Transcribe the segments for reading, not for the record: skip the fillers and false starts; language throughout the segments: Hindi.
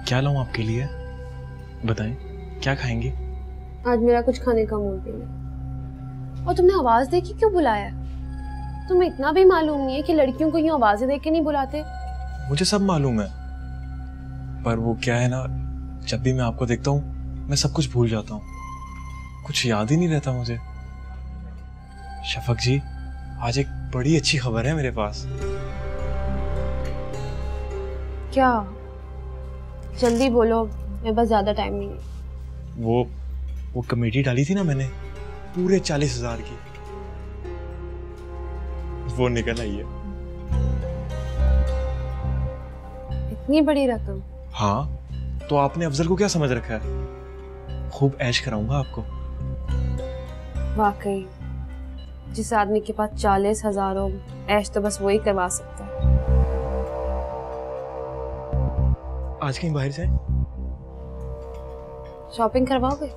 क्या लाऊं आपके लिए? बताएं, क्या खाएंगी? आज मेरा कुछ खाने का मूड नहीं है। और तुमने आवाज दे के क्यों बुलाया? तुम्हें इतना भी मालूम नहीं है कि लड़कियों को यूं आवाजें दे के नहीं बुलाते? मुझे सब मालूम है, पर वो क्या है ना, जब भी मैं आपको देखता हूँ मैं सब कुछ भूल जाता हूँ, कुछ याद ही नहीं रहता मुझे। शफक जी, आज एक बड़ी अच्छी खबर है मेरे पास। क्या? जल्दी बोलो, मेरे पास ज्यादा टाइम नहीं है। वो कमेटी डाली थी ना मैंने, पूरे 40,000 की, वो निकल आई है। इतनी बड़ी रकम? हाँ, तो आपने अफजल को क्या समझ रखा है? खूब ऐश कराऊंगा आपको। वाकई, जिस आदमी के पास 40,000 हो, ऐश तो बस वही करवा सकता है। आज कहीं बाहर जाए? शॉपिंग करवाओगे?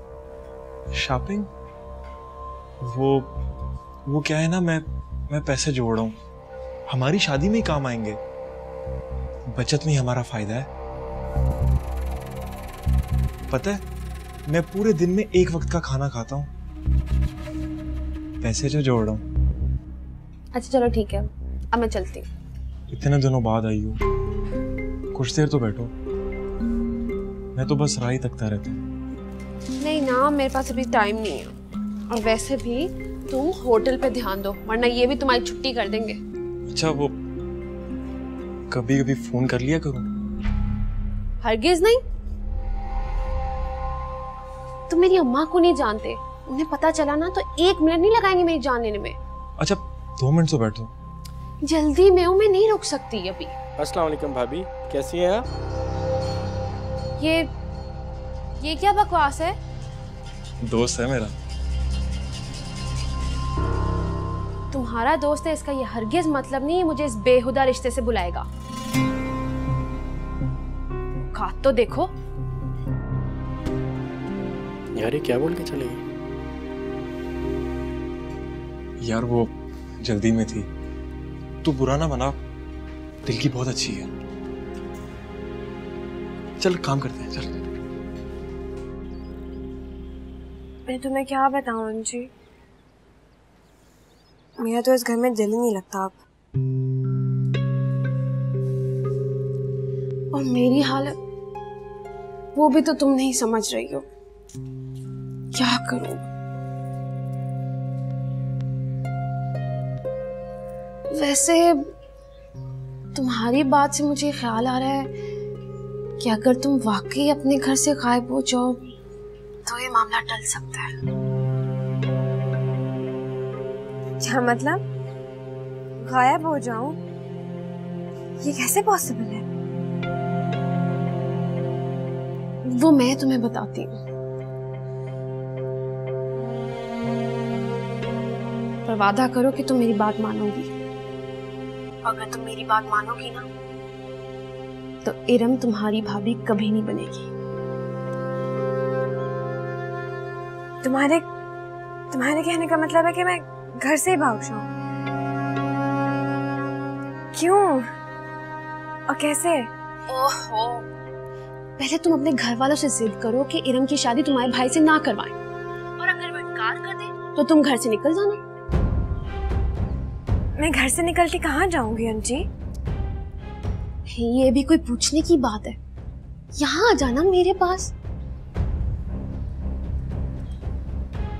शॉपिंग? वो क्या है ना, मैं पैसे जोड़ रहा हूँ, हमारी शादी में ही काम आएंगे। बचत में ही हमारा फायदा है। पता है, मैं पूरे दिन में एक वक्त का खाना खाता हूँ, पैसे जो जोड़ रहा हूँ। अच्छा चलो ठीक है, अब मैं चलती हूँ। इतने दिनों बाद आई हो, कुछ देर तो बैठो, मैं तो बस राह ही तकता रहता हूँ। नहीं ना, मेरे पास अभी टाइम नहीं है, और वैसे भी तुम होटल पे ध्यान दो, वरना ये भी तुम्हारी छुट्टी कर देंगे। अच्छा, वो कभी कभी फोन कर लिया करूँ? हरगिज नहीं। तुम मेरी अम्मा को नहीं जानते, उन्हें पता चला ना तो 1 मिनट नहीं लगाएंगे मेरी जान लेने में। अच्छा 2 मिनट तो बैठो। जल्दी में हूँ, मैं नहीं रुक सकती अभी। अस्सलाम वालेकुम भाभी, कैसी हैं आप? ये क्या बकवास है? दोस्त है मेरा। तुम्हारा दोस्त है, इसका ये हरगिज मतलब नहीं है मुझे इस बेहुदा रिश्ते से बुलाएगा। खात तो देखो। यार ये क्या बोल के चले गई? यार वो जल्दी में थी, तू बुरा ना मना, दिल की बहुत अच्छी है। चल काम करते हैं, चल। मैं तुम्हें क्या बताऊं अंजी, मेरा तो इस घर में दिल ही नहीं लगता अब। और मेरी हालत वो भी तो तुम नहीं समझ रही हो। क्या करूं? वैसे तुम्हारी बात से मुझे ख्याल आ रहा है कि अगर तुम वाकई अपने घर से गायब हो जाओ तो ये मामला टल सकता है। क्या मतलब? गायब हो जाऊं? ये कैसे पॉसिबल है? वो मैं तुम्हें बताती हूँ, पर वादा करो कि तुम मेरी बात मानोगी। अगर तुम मेरी बात मानोगी ना तो इरम तुम्हारी भाभी कभी नहीं बनेगी। तुम्हारे कहने का मतलब है कि मैं घर से ही भाग जाऊं? क्यों और कैसे? ओहो, पहले तुम अपने घर वालों से जिद करो कि इरम की शादी तुम्हारे भाई से ना करवाएं, और अगर वो इनकार कर दे तो तुम घर से निकल जाना। मैं घर से निकल के कहाँ जाऊंगी अंजी? ये भी कोई पूछने की बात है? यहाँ आ जाना मेरे पास।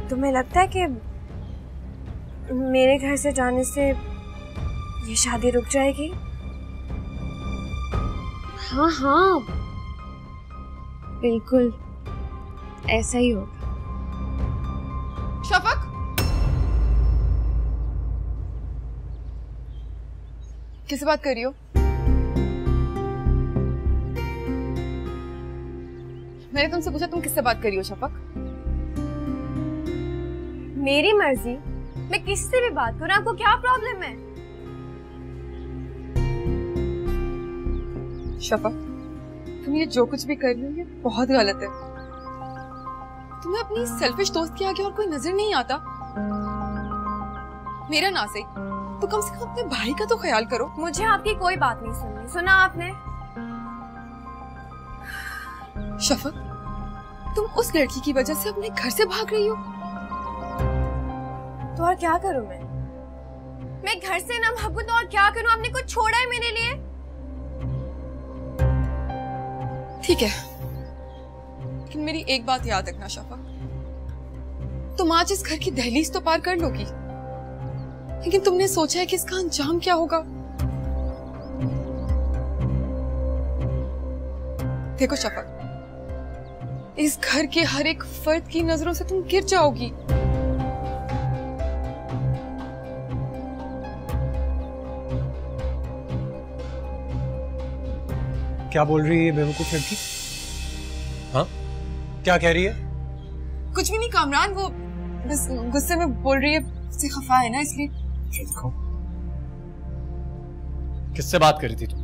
तुम्हें लगता है कि मेरे घर से जाने से ये शादी रुक जाएगी? हाँ हाँ, बिल्कुल ऐसा ही होगा। शफक, किससे बात कर रही हो? मैंने तुमसे पूछा तुम किससे बात कर रही हो शफक? मेरी मर्जी, मैं किसी से भी बात करूं, आपको क्या प्रॉब्लम है? शफक, तुम ये जो कुछ भी कर रही हो ये बहुत गलत है। तुम्हें अपनी सेल्फिश दोस्त के आगे और कोई नजर नहीं आता? मेरा ना सही तो कम से कम अपने भाई का तो ख्याल करो। मुझे आपकी कोई बात नहीं सुननी, सुना आपने? शफक, तुम उस लड़की की वजह से अपने घर से भाग रही हो। तो और क्या करूं मैं घर से ना भागूं तो और क्या करूं? आपने कुछ छोड़ा है मेरे लिए? ठीक है, लेकिन मेरी एक बात याद रखना शफक, तुम आज इस घर की दहलीज तो पार कर लोगी, लेकिन तुमने सोचा है कि इसका अंजाम क्या होगा? देखो शफक, इस घर के हर एक फर्द की नजरों से तुम गिर जाओगी। क्या बोल रही है बेवकूफ लड़की? हाँ, क्या कह रही है? कुछ भी नहीं कामरान, वो बस गुस्से में बोल रही है, उससे खफा है ना इसलिए। देखो, किससे बात कर रही थी तुम?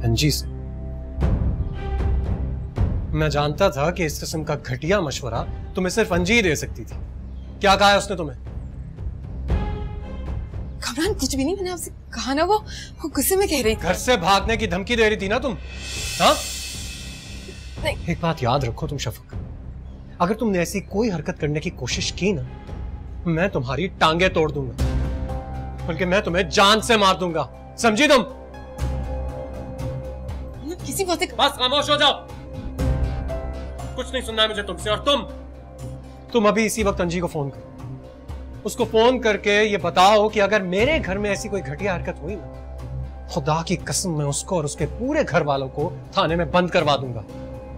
अंजी से। मैं जानता था कि इस किस्म का घटिया मशवरा तुम्हें सिर्फ अंजी ही दे सकती थी। क्या कहा है उसने तुम्हें? कामरान कुछ भी नहीं, मैंने आपसे कहा ना, वो गुस्से में कह रही थी। घर से भागने की धमकी दे रही थी ना तुम? हाँ? नहीं। एक बात याद रखो तुम शफक, अगर तुमने ऐसी कोई हरकत करने की कोशिश की ना, मैं तुम्हारी टांगे तोड़ दूंगा, बल्कि मैं तुम्हें जान से मार दूंगा, समझी तुम? किसी बात से बस खामोश हो जाओ, कुछ नहीं सुनना है मुझे तुमसे। और तुम अभी इसी वक्त अंजी को फोन करो, उसको फोन करके ये बताओ कि अगर मेरे घर में ऐसी कोई घटिया हरकत हुई ना, खुदा की कसम मैं उसको और उसके पूरे घर वालों को थाने में बंद करवा दूंगा।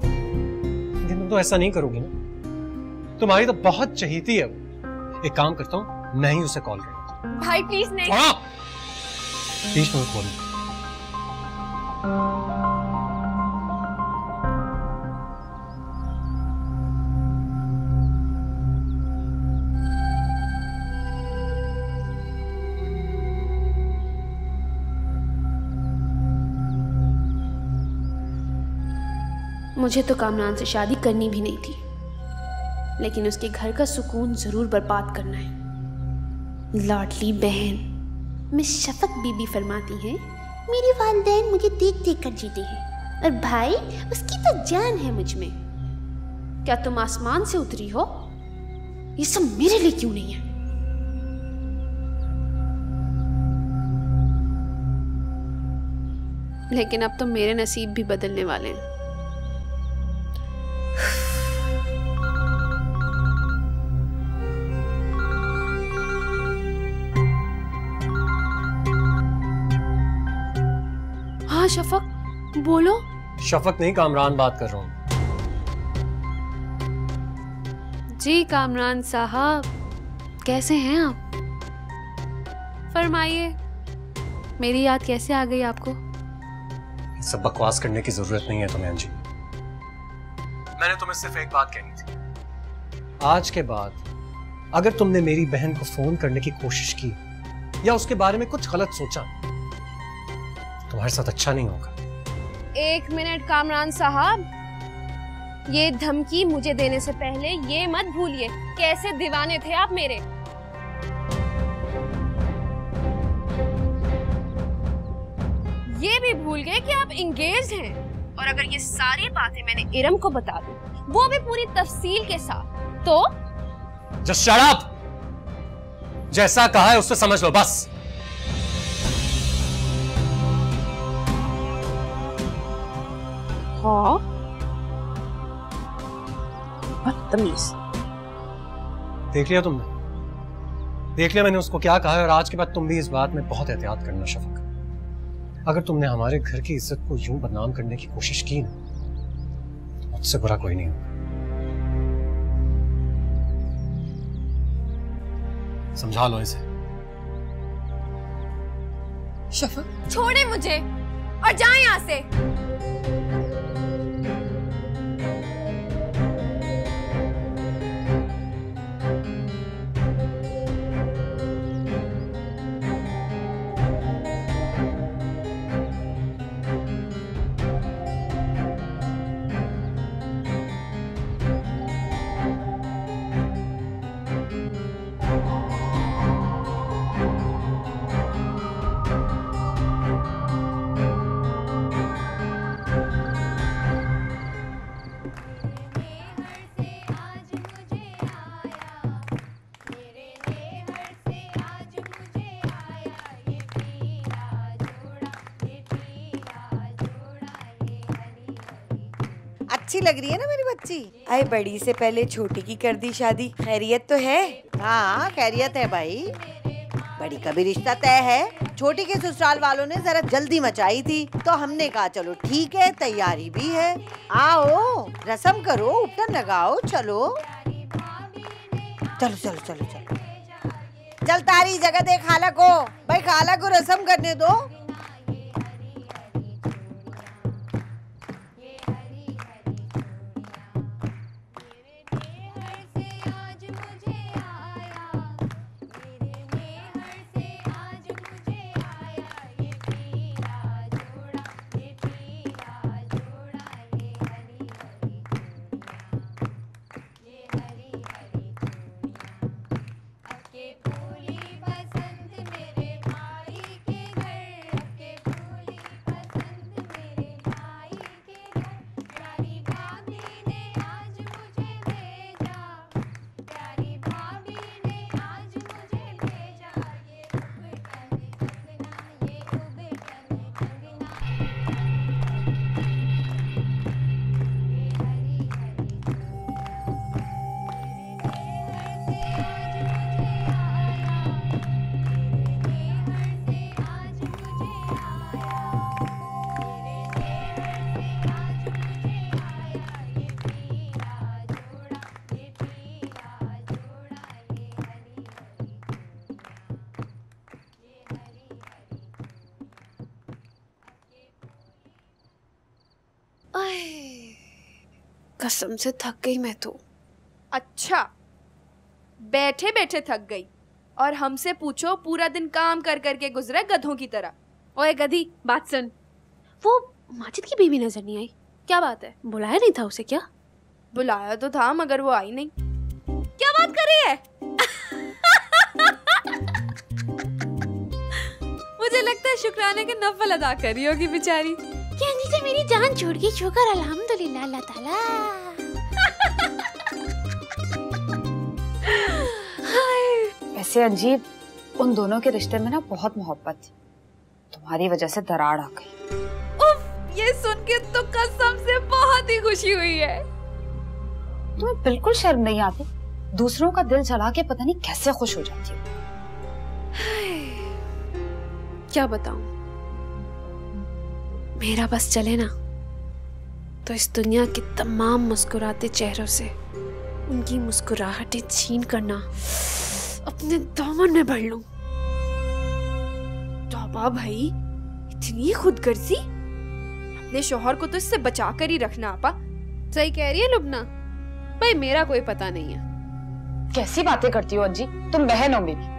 लेकिन तुम तो ऐसा नहीं करोगी ना, तुम्हारी तो बहुत चहीती है वो। एक काम करता हूं, मैं ही उसे कॉल करता हूं। भाई प्लीज नहीं। प्लीज मत बोलो। मुझे तो कामरान से शादी करनी भी नहीं थी, लेकिन उसके घर का सुकून जरूर बर्बाद करना है। लाडली बहन मिस शफक बीबी फरमाती हैं, मेरे वालिदैन मुझे देख देख कर जीते हैं और भाई उसकी तो जान है मुझ में। क्या तुम आसमान से उतरी हो? ये सब मेरे लिए क्यों नहीं है? लेकिन अब तो मेरे नसीब भी बदलने वाले हैं। हाँ शफक, बोलो। शफक नहीं, कामरान बात कर रहा हूं। जी कामरान साहब, कैसे हैं आप? फरमाइए, मेरी याद कैसे आ गई आपको? सब बकवास करने की जरूरत नहीं है तुम्हें अंजी। मैंने तुम्हें सिर्फ एक बात कहनी थी। आज के बाद अगर तुमने मेरी बहन को फोन करने की कोशिश की या उसके बारे में कुछ गलत सोचा, तुम्हारे साथ अच्छा नहीं होगा। एक मिनट कामरान साहब, ये धमकी मुझे देने से पहले ये मत भूलिए कैसे दीवाने थे आप मेरे। ये भी भूल गए कि आप इंगेज हैं, और अगर ये सारी बातें मैंने इरम को बता दूं, वो भी पूरी तफसील के साथ, तो जस्ट शट अप। जैसा कहा है उससे समझ लो बस। हाँ, बदतमीज। देख लिया तुमने? देख लिया मैंने उसको क्या कहा है, और आज के बाद तुम भी इस बात में बहुत एहतियात करना शफक। अगर तुमने हमारे घर की इज्जत को यूं बदनाम करने की कोशिश की ना, तो मुझसे बुरा कोई नहीं होगा। समझा लो इसे। शफक, छोड़े मुझे और जाएं यहां से। अच्छी लग रही है ना मेरी बच्ची। अरे बड़ी से पहले छोटी की कर दी शादी, खैरियत तो है? हाँ खैरियत है भाई, बड़ी का भी रिश्ता तय है। छोटी के ससुराल वालों ने जरा जल्दी मचाई थी तो हमने कहा चलो ठीक है, तैयारी भी है, आओ रस्म करो, उपटन लगाओ, चलो चलो चलो चलो चलो। चल तारी जगह दे खाला को, भाई खाला को रस्म करने दो। कसम से थक गई मैं तो। अच्छा, बैठे बैठे थक गई और हमसे पूछो पूरा दिन काम कर करके गुजरा गधों की तरह। ओए गधी, बात सुन। वो माजिद की बीवी नजर नहीं आई, क्या बात है? बुलाया नहीं था उसे क्या? बुलाया तो था मगर वो आई नहीं। क्या बात कर रही है? मुझे लगता है शुक्राने के नफल अदा कर रही होगी बेचारी। कहने से मेरी जान छूट गई, शुक्र अल्हम्दुलिल्लाह अल्लाह ताला। ऐसे अजीब, उन दोनों के रिश्ते में ना बहुत मोहब्बत, तुम्हारी वजह से दरार आ गई। उफ, ये सुन के तो कसम से बहुत ही खुशी हुई है। तुम्हें बिल्कुल शर्म नहीं आती? दूसरों का दिल जला के पता नहीं कैसे खुश हो जाती हो। क्या बताऊं, मेरा बस चले ना तो इस दुनिया के तमाम मुस्कुराते चेहरों से उनकी मुस्कुराहटें छीन करना अपने दामन में भर लूं। तौबा भाई, इतनी खुदगर्जी। अपने शौहर को तो इससे बचा कर ही रखना। आपा सही कह रही है लुबना, भाई मेरा कोई पता नहीं है। कैसी बातें करती हो अज्जी, तुम बहन हो मेरी।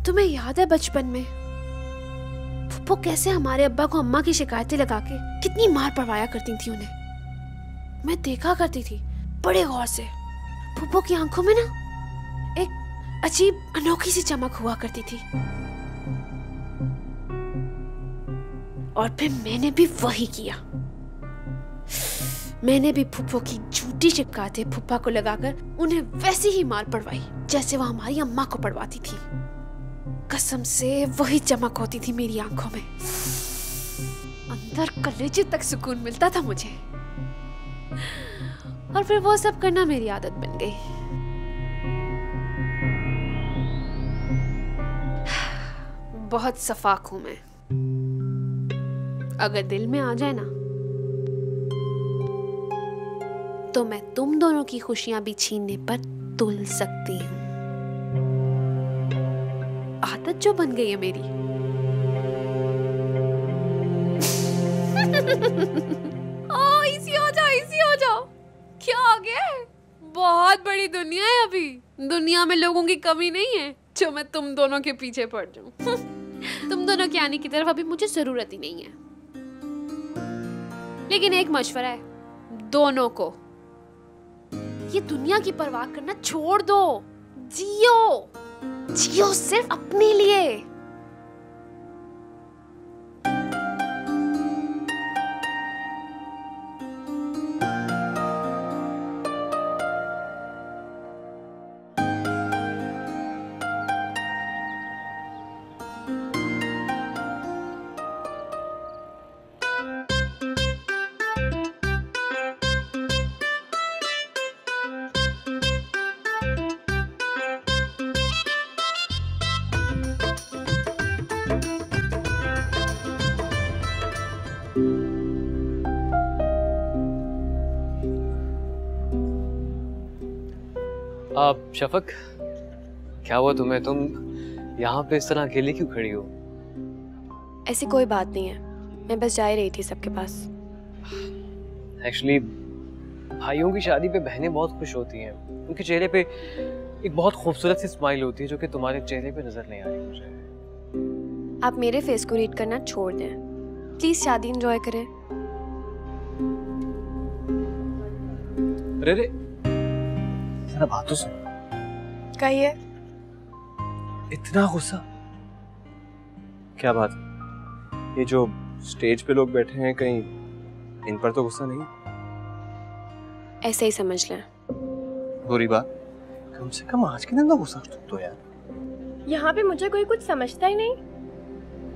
तुम्हें याद है बचपन में फुप्पो कैसे हमारे अब्बा को अम्मा की शिकायतें लगा के कितनी मार पड़वाया करती थी उन्हें? मैं देखा करती थी बड़े गौर से। फुप्पो की आंखों में ना एक अजीब अनोखी सी चमक हुआ करती थी। और फिर मैंने भी वही किया। मैंने भी फुप्पो की झूठी शिकायतें फुप्पा को लगाकर उन्हें वैसी ही मार पड़वाई जैसे वह हमारी अम्मा को पड़वाती थी। कसम से वही चमक होती थी मेरी आंखों में, अंदर कलेजे तक सुकून मिलता था मुझे। और फिर वो सब करना मेरी आदत बन गई। बहुत सफाक हूं मैं। अगर दिल में आ जाए ना तो मैं तुम दोनों की खुशियां भी छीनने पर तुल सकती हूँ। आदत जो बन गई है मेरी। ओ इसी हो जाओ, इसी हो जाओ। क्या आ गया है? बहुत बड़ी दुनिया है अभी। दुनिया में लोगों की कमी नहीं है जो मैं तुम दोनों के पीछे पड़ जाऊं। तुम दोनों के आने की तरफ अभी मुझे जरूरत ही नहीं है। लेकिन एक मशवरा है दोनों को, ये दुनिया की परवाह करना छोड़ दो। जियो, जियो सिर्फ अपने लिए। आप शफक, क्या हुआ तुम्हें? तुम यहाँ पे इस तरह अकेली क्यों खड़ी हो? ऐसी कोई बात नहीं है, मैं बस जा ही रही थी सबके पास। एक्चुअली भाइयों की शादी पे बहनें बहुत खुश होती हैं। उनके चेहरे पे एक बहुत खूबसूरत सी स्माइल होती है जो कि तुम्हारे चेहरे पे नजर नहीं आ रही मुझे। आप मेरे फेस को रीड करना छोड़ दें, प्लीज शादी एंजॉय करें। अरे जरा बात तो सुन। कहिए। इतना गुस्सा? क्या बात है? ये जो स्टेज पे लोग बैठे हैं, कहीं इन पर तो गुस्सा नहीं? ऐसे ही समझ लें। बुरी बात, कम से कम आज के दिन तो गुस्सा तो यार। यहाँ पे मुझे कोई कुछ समझता ही नहीं।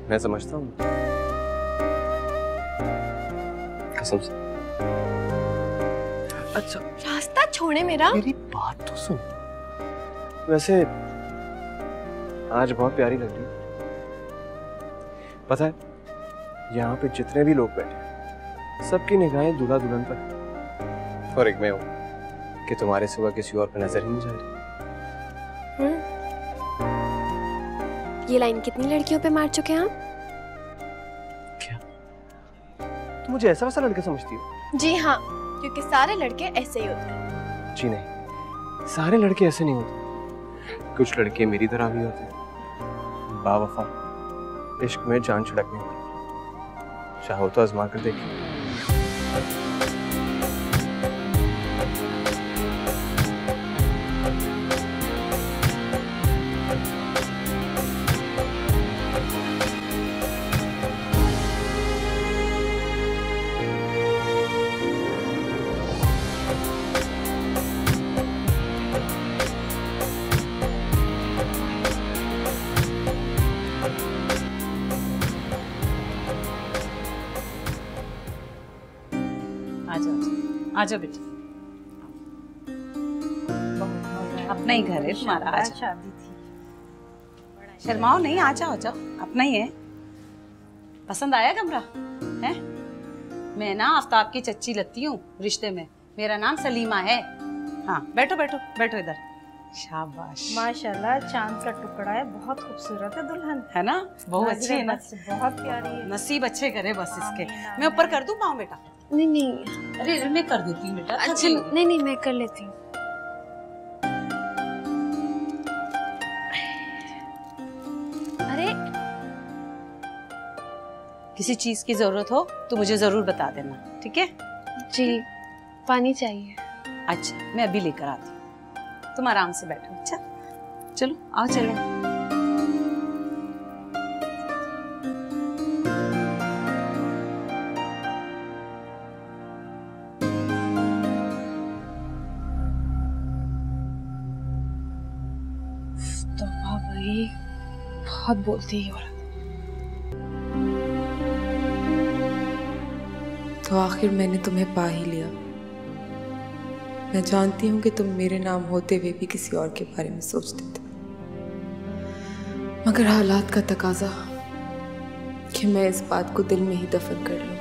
मैं समझता हूँ, कसम से। अच्छा रास्ता छोड़े मेरा। मेरी बात तो सुन। वैसे आज बहुत प्यारी लग रही है। पता है, यहाँ पे जितने भी लोग बैठे हैं, सबकी निगाहें दूल्हा दुल्हन पर है। और एक मैं हूँ कि तुम्हारे सिवा किसी और पे नजर ही नहीं जा रही। ये लाइन कितनी लड़कियों पे मार चुके हैं आप? क्या तुम मुझे ऐसा वैसा लड़का समझती हो? जी हाँ, क्योंकि सारे लड़के ऐसे ही होते हैं। जी नहीं, सारे लड़के ऐसे नहीं होते। कुछ लड़के मेरी तरह भी होते हैं, बावफा, इश्क में जान छिड़कने वाले। चाहो तो आजमा कर देखिए। आजा बेटा, अपना ही घर है तुम्हारा। आजा, शादी थी, शर्माओ नहीं, आ जाओ, आ जाओ, अपना ही है। पसंद आया कमरा है? मैं ना आफ्ताब की चच्ची लगती हूँ रिश्ते में। मेरा नाम सलीमा है। हाँ बैठो बैठो बैठो इधर। शाबाश, माशाल्लाह, चांद का टुकड़ा है, बहुत खूबसूरत है दुल्हन। है ना? बहुत अच्छी है ना? बहुत प्यारी है। नसीब अच्छे करे बस इसके। मैं ऊपर कर दूं पाँव बेटा? नहीं नहीं, अरे मैं कर देती हूँ बेटा। अच्छा नहीं नहीं, मैं कर लेती हूँ। अरे किसी चीज की जरूरत हो तो मुझे जरूर बता देना, ठीक है? जी, पानी चाहिए। अच्छा मैं अभी लेकर आती हूँ, तुम आराम से बैठो। अच्छा चलो आओ चलें। बहुत बोलती है औरत। तो आखिर मैंने तुम्हें पा ही लिया। मैं जानती हूँ कि तुम मेरे नाम होते हुए भी किसी और के बारे में सोचते थे, मगर हालात का तकाजा कि मैं इस बात को दिल में ही दफन कर लूं,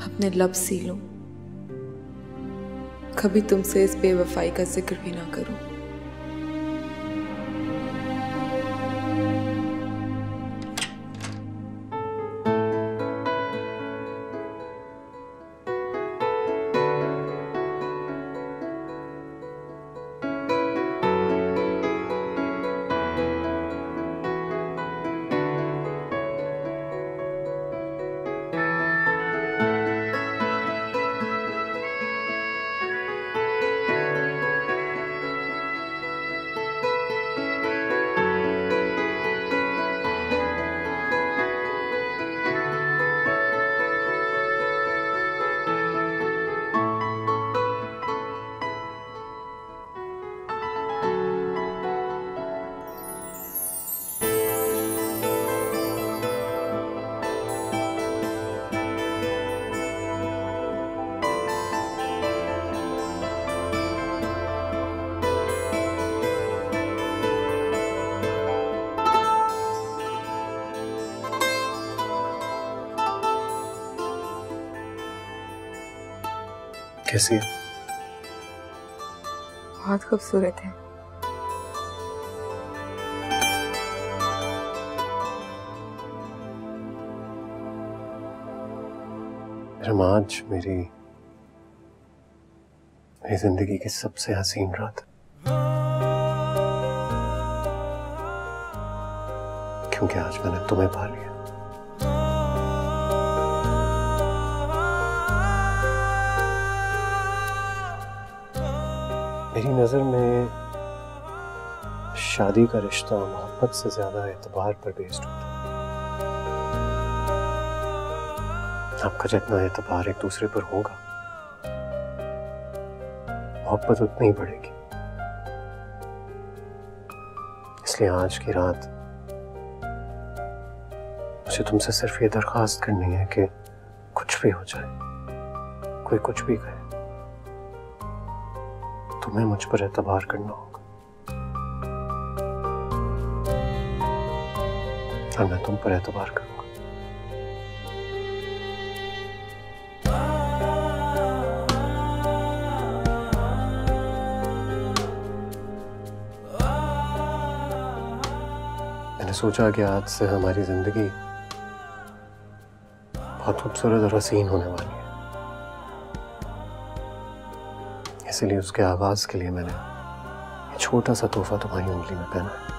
अपने लब सी लूं, कभी तुमसे इस बेवफाई का जिक्र भी ना करूं। कैसी है? बहुत खूबसूरत है। आज मेरी जिंदगी की सबसे हसीन रात, क्योंकि आज मैंने तुम्हें पा लिया। मेरी नजर में शादी का रिश्ता मोहब्बत से ज्यादा एतबार पर बेस्ड होता है। आपका जितना एतबार एक दूसरे पर होगा, मोहब्बत उतनी ही बढ़ेगी। इसलिए आज की रात मुझे तुमसे सिर्फ ये दरख्वास्त करनी है कि कुछ भी हो जाए, कोई कुछ भी कहे, तुम्हें मुझ पर एतबार करना होगा और मैं तुम पर एतबार करूंगा। मैंने सोचा कि आज से हमारी जिंदगी बहुत खूबसूरत और हसीन होने वाली है, इसलिए उसके आगाज के लिए मैंने ये छोटा सा तोहफा तुम्हारी उंगली में पहना है।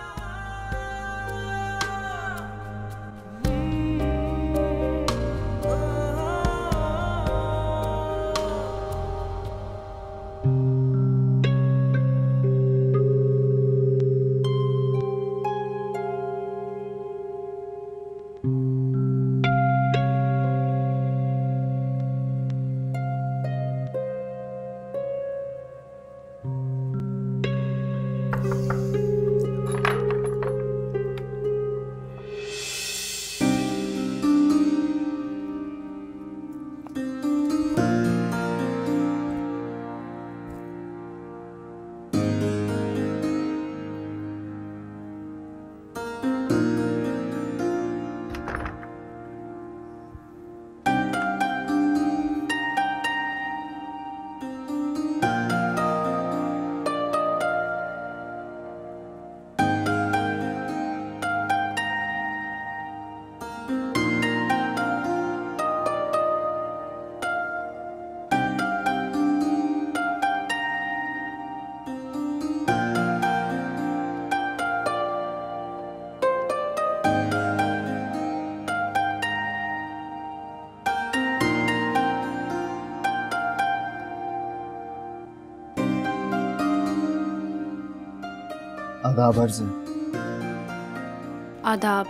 आदाब अर्ज़ है। आदाब।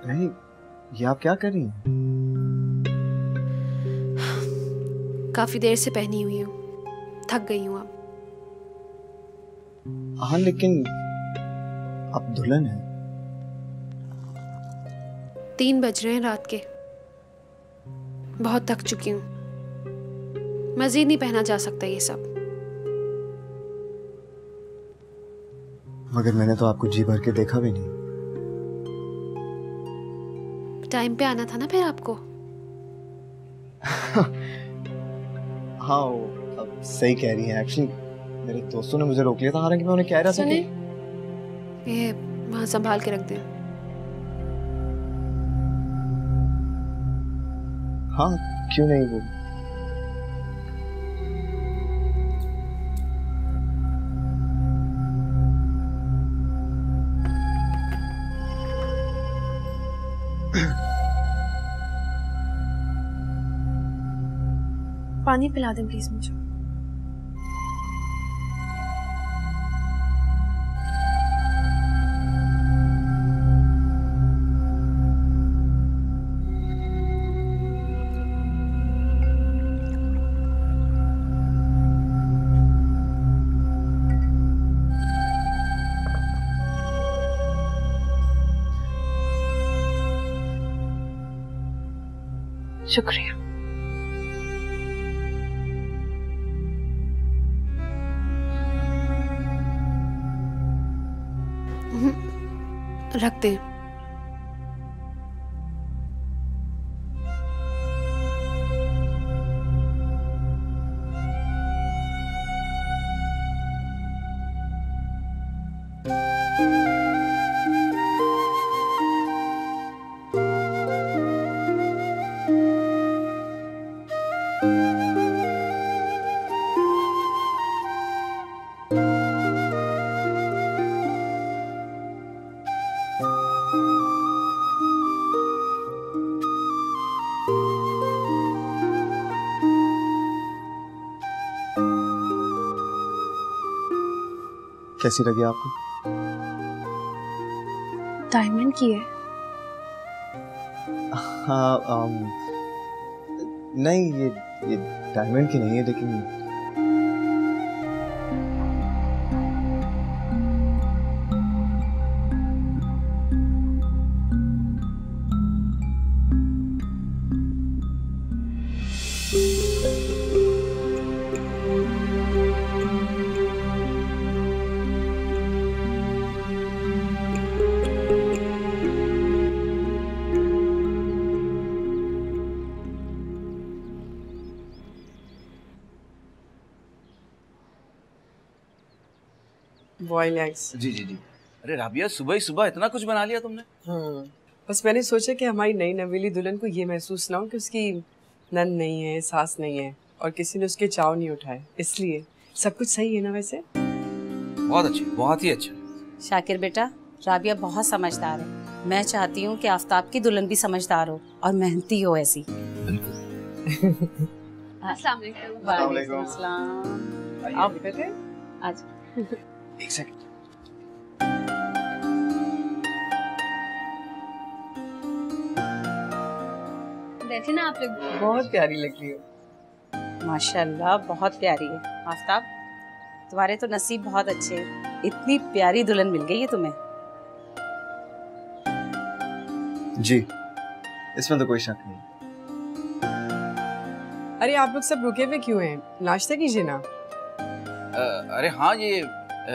नहीं, ये आप क्या कर रही हैं? काफी देर से पहनी हुई हूँ, थक गई हूँ अब। हाँ, लेकिन अब दुल्हन है। 3 बज रहे हैं रात के, बहुत थक चुकी हूँ। मजीद नहीं पहना जा सकता ये सब। मगर मैंने तो आपको जी भर के देखा भी नहीं। टाइम पे आना था ना फिर आपको। हाँ, वो अब सही कह रही हैं। एक्चुअली मेरे दोस्तों ने मुझे रोक लिया था, हालांकि मैं उन्हें कह रहा था कि ये वहाँ संभाल के रख दें। हाँ, क्यों नहीं। वो पानी पिला दें प्लीज मुझे। शुक्रिया। रख दे। कैसी लगी आपको? डायमंड की है। हाँ, नहीं ये डायमंड की नहीं है, लेकिन बॉइल्ड एग्स। जी जी जी। अरे राबिया, सुबह ही सुबह इतना कुछ बना लिया तुमने? हाँ, बस मैंने सोचा कि हमारी नई नवेली दुल्हन को ये महसूस ना हो कि उसकी नंद नहीं है, सास नहीं है और किसी ने उसके चाव नहीं उठाए, इसलिए सब कुछ सही है ना? वैसे बहुत अच्छी, बहुत ही अच्छा। शाकिर बेटा, राबिया बहुत समझदार है। मैं चाहती हूँ कि आफ्ताब की दुल्हन भी समझदार हो और मेहनती हो ऐसी। अस्सलाम वालेकुम। आप बैठे? आज एक सेकंड। बैठे ना आप लोग। बहुत प्यारी लग रही हो। माशाल्लाह, बहुत प्यारी है। आफ्ताब, तुम्हारे तो नसीब बहुत अच्छे हैं, इतनी प्यारी दुल्हन मिल गई है तुम्हें। जी, इसमें तो कोई शक नहीं। अरे आप लोग सब रुके हुए क्यों हैं? नाश्ता कीजिए ना। अरे हाँ, ये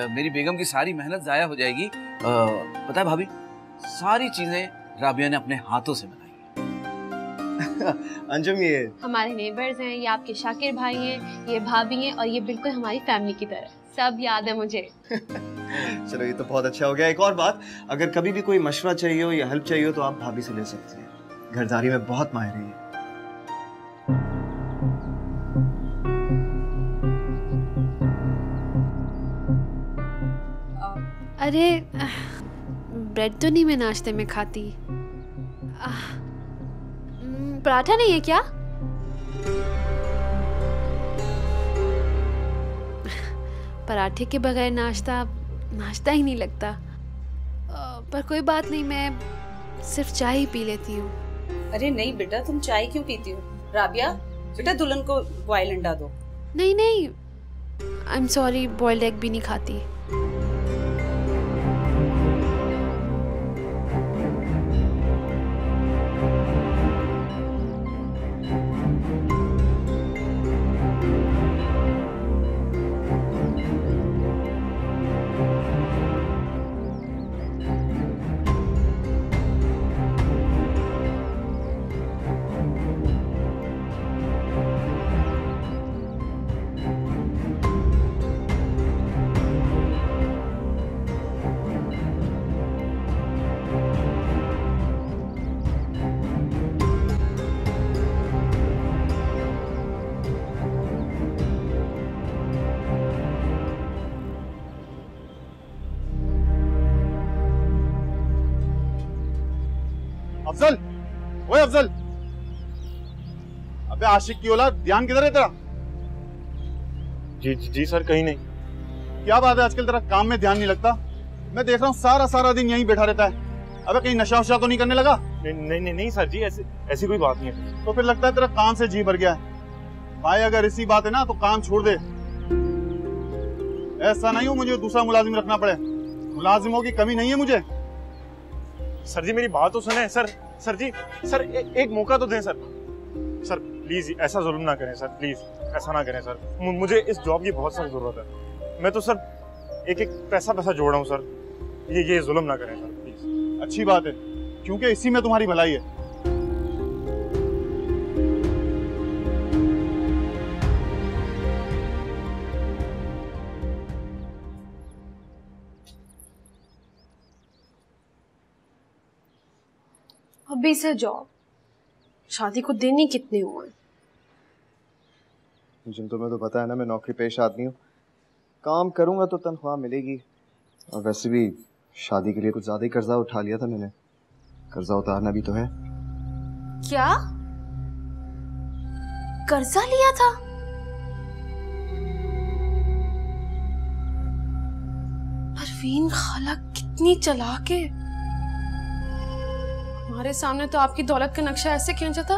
मेरी बेगम की सारी मेहनत जाया हो जाएगी। पता है भाभी, सारी चीजें राबिया ने अपने हाथों से बनाई है। अंजुम, ये हमारे नेबर्स हैं, ये आपके शाकिर भाई हैं, ये भाभी हैं और ये बिल्कुल हमारी फैमिली की तरह, सब याद है मुझे। चलो, ये तो बहुत अच्छा हो गया। एक और बात, अगर कभी भी कोई मशवरा चाहिए हो या हेल्प चाहिए हो तो आप भाभी से ले सकते हैं, घरदारी में बहुत माहिर है। अरे ब्रेड तो नहीं मैं नाश्ते में खाती। पराठा नहीं है क्या? पराठे के बगैर नाश्ता नाश्ता ही नहीं लगता। पर कोई बात नहीं, मैं सिर्फ चाय ही पी लेती हूँ। अरे नहीं बेटा, तुम चाय क्यों पीती हो? राबिया बेटा, दुल्हन को बॉइल्ड अंडा दो। नहीं नहीं, I am sorry, boiled egg भी नहीं खाती। अफजल, ओए अफजल, अबे आशिक की औलाद, ध्यान किधर है तेरा? जी सर, कहीं नहीं। क्या बात है, आजकल तेरा काम में ध्यान नहीं लगता? मैं देख रहा हूँ सारा दिन यहीं बैठा रहता है। अबे कहीं नशा वशा तो नहीं करने लगा? नहीं सर जी, ऐसी कोई बात नहीं है। तो फिर लगता है तेरा काम से जी भर गया है। भाई अगर इसी बात है ना तो काम छोड़ दे। ऐसा नहीं हो मुझे दूसरा मुलाजिम रखना पड़े। मुलाजिमों की कमी नहीं है मुझे। सर जी मेरी बात तो सुने। सर जी, सर एक मौका तो दें सर प्लीज, ऐसा जुल्म ना करें सर, प्लीज ऐसा ना करें सर। मुझे इस जॉब की बहुत सख्त जरूरत है। मैं तो सर एक पैसा जोड़ रहा हूँ सर। ये जुल्म ना करें सर, प्लीज। अच्छी बात है, क्योंकि इसी में तुम्हारी भलाई है। अभी से जॉब, शादी को दिन ही कितने हुए। मुझे तुम्हें तो पता है ना, मैं नौकरी पेश आदमी हूँ, काम करूंगा तो तनख्वाह मिलेगी। और वैसे भी शादी के लिए कुछ ज्यादा ही कर्जा उठा लिया था मैंने, कर्जा उतारना भी तो है। क्या कर्जा लिया था? परवीन खाला कितनी चालाक है। हमारे सामने तो आपकी दौलत का नक्शा ऐसे खींचा था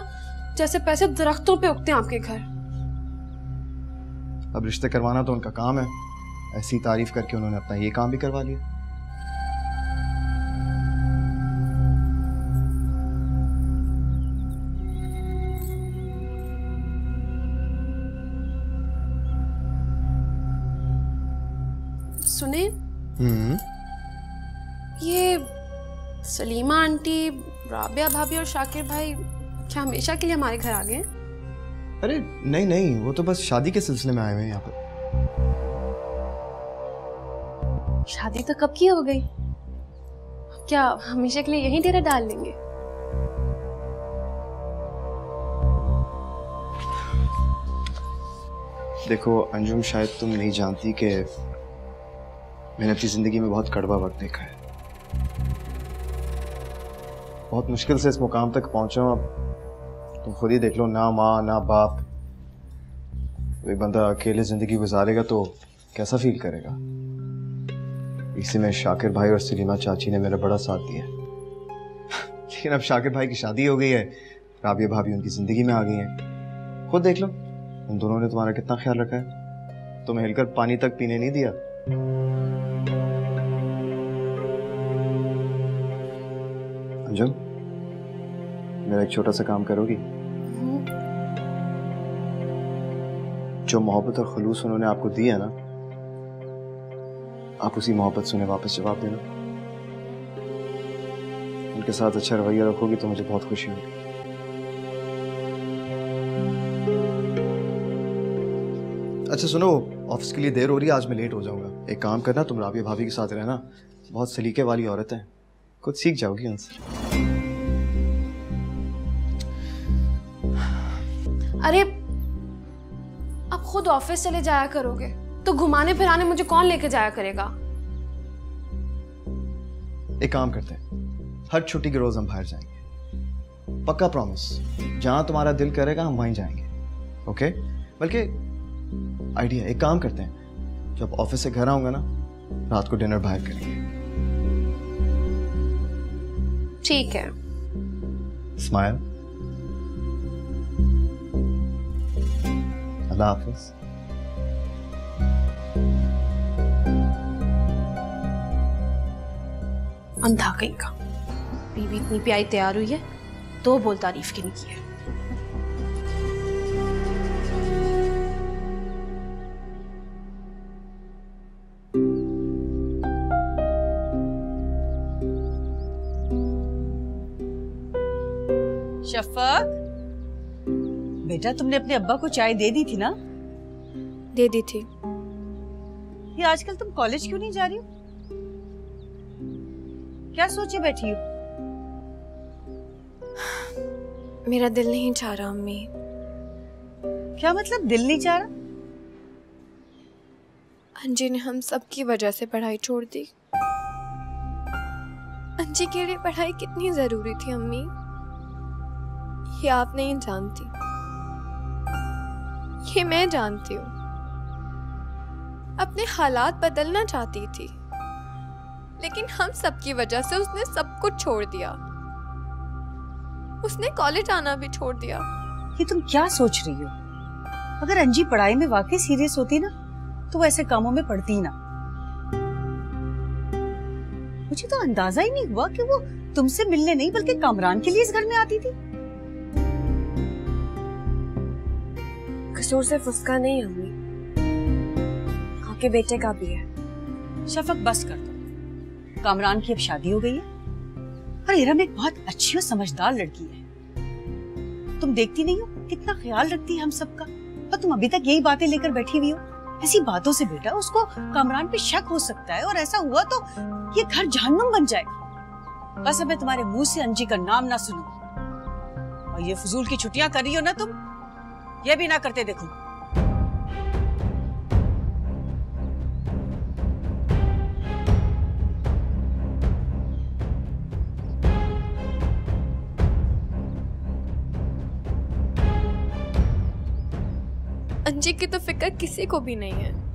जैसे पैसे दरख्तों पे उगते हैं आपके घर। अब रिश्ते करवाना तो उनका काम है, ऐसी तारीफ करके उन्होंने अपना ये काम भी करवा लिया। सुने, ये सलीमा आंटी, राबिया भाभी और शाकिर भाई क्या हमेशा के लिए हमारे घर आ गए? अरे नहीं नहीं, वो तो बस शादी के सिलसिले में आए हुए हैं यहाँ पर। शादी तो कब की हो गई? क्या हमेशा के लिए यहीं डेरा डाल लेंगे? देखो अंजुम, शायद तुम नहीं जानती कि मैंने अपनी जिंदगी में बहुत कड़वा वक्त देखा है। बहुत मुश्किल से इस मुकाम तक पहुंचा हूं। अब तुम खुद ही देख लो, ना माँ ना बाप। एक बंदा अकेले जिंदगी गुजारेगा तो कैसा फील करेगा। इसी में शाकिर भाई और सलीमा चाची ने मेरा बड़ा साथ दिया। लेकिन अब शाकिर भाई की शादी हो गई है, राबिया भाभी उनकी जिंदगी में आ गई हैं। खुद देख लो, उन दोनों ने तुम्हारा कितना ख्याल रखा है। तुम्हें हिलकर पानी तक पीने नहीं दिया। अंजुम, मेरा एक छोटा सा काम करोगी? जो मोहब्बत और खुलूस उन्होंने आपको दी है ना, आप उसी मोहब्बत से उन्हें वापस जवाब देना। उनके साथ अच्छा रवैया रखोगी तो मुझे बहुत खुशी होगी। अच्छा सुनो, ऑफिस के लिए देर हो रही है, आज मैं लेट हो जाऊंगा। एक काम करना, तुम राबिया भाभी के साथ रहना, बहुत सलीके वाली औरत है, कुछ सीख जाओगी उनसे। अरे अब खुद ऑफिस चले जाया करोगे तो घुमाने फिराने मुझे कौन लेके जाया करेगा? एक काम करते हैं, हर छुट्टी के रोज हम बाहर जाएंगे, पक्का प्रॉमिस। जहां तुम्हारा दिल करेगा हम वहीं जाएंगे, ओके? बल्कि आइडिया, एक काम करते हैं, जब ऑफिस से घर आऊंगा ना, रात को डिनर बाहर करेंगे। ठीक है। स्माइल। अल्लाह हाफिज। अंधा कहीं का। बीवी इतनी प्यारी तैयार हुई है तो बोल तारीफ की नहीं की है। शफक, बेटा तुमने अपने अब्बा को चाय दे दी थी ना? दे दी थी। ये आजकल तुम कॉलेज क्यों नहीं जा रही हो? क्या सोचे बैठी हो? मेरा दिल नहीं चाह रहा अम्मी। क्या मतलब दिल नहीं चाह रहा? अंजी ने हम सब की वजह से पढ़ाई छोड़ दी। अंजी के लिए पढ़ाई कितनी जरूरी थी अम्मी, ये आप नहीं जानती, ये मैं जानती हूँ। अपने हालात बदलना चाहती थी, लेकिन हम सब की वजह से उसने सब कुछ छोड़ दिया। उसने कॉलेज आना भी छोड़ दिया। ये तुम क्या सोच रही हो? अगर अंजी पढ़ाई में वाकई सीरियस होती ना, तो वो ऐसे कामों में पड़ती ना। मुझे तो अंदाजा ही नहीं हुआ कि वो तुमसे मिलने नहीं बल्कि कामरान के लिए इस घर में आती थी। कसूर सिर्फ उसका नहीं अम्मी, आपके बेटे का भी है। शफक बस कर दो, कामरान की अब शादी हो गई है और इरम एक बहुत अच्छी और समझदार लड़की है। तुम देखती नहीं हो कितना ख्याल रखती है हम सबका, और तुम अभी तक यही बातें लेकर बैठी हुई हो। ऐसी बातों से बेटा उसको कामरान पे शक हो सकता है, और ऐसा हुआ तो ये घर जहन्नुम बन जाएगा। बस अब मैं तुम्हारे मुंह से अंजी का नाम ना सुनूं। और ये फजूल की छुट्टियां कर रही हो ना तुम, ये भी ना करते देखो। अंजी की तो फिक्र किसी को भी नहीं है।